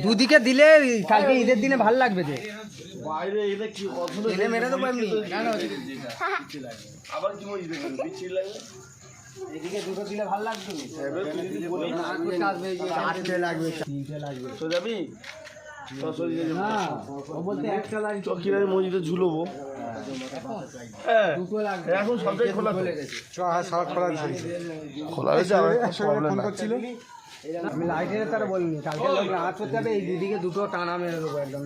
দুদিকে দিলে কালকে ঈদের দিনে ভালো লাগবে যে বাইরে এলে কি মেরে দেবো এমনি। আবার কি লাগবে এদিকে দুটো দিলে ভালো লাগবে তো যাবি চকিরাই মসজিদে ঝুলবো এখন সব জায়গায় খোলা খোলা হয়েছে। আমি লাইটের তারা বলিনি কালকে লোক রাত করতে হবে এই দুদিকে দুটো টানা মেরে দেবো একদম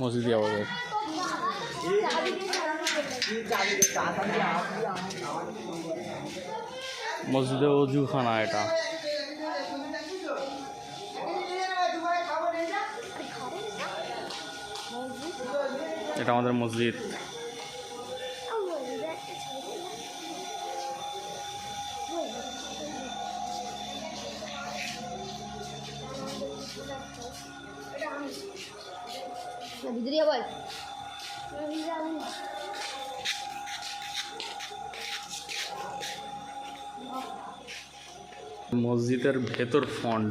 মসজিদে আবার মসজিদে অজুখানা এটা এটা আমাদের মসজিদ। মসজিদের ভেতর ফন্ড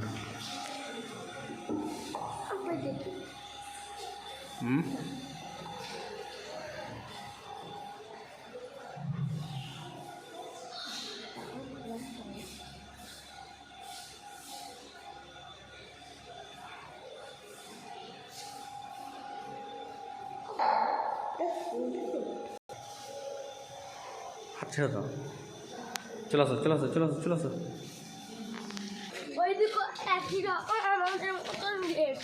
আচ্ছা তো চলে আসো চলে আসো চলে আসো চলে আসো। ওইদিকে একই রকম আমাদের মতন রেট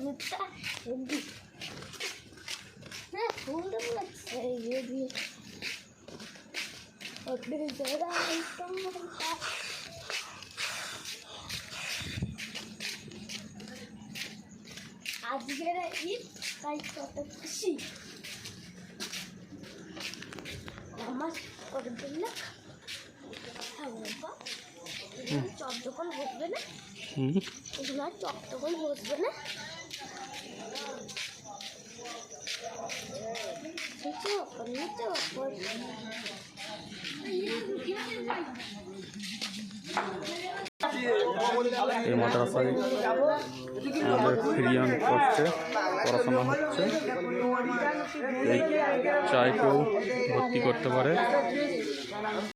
মসজিদটা হ্যাঁ সুন্দর লাগছে আজকের ঈদ তাই কত খুশি আমার করে দিল চপ যখন বসবে না এগুলো চপ তখন বসবে না এই মাদ্রাসায় আমাদের ফ্রিয়ান করছে, পড়াশোনা হচ্ছে। এই চাইকেও ভর্তি করতে পারে।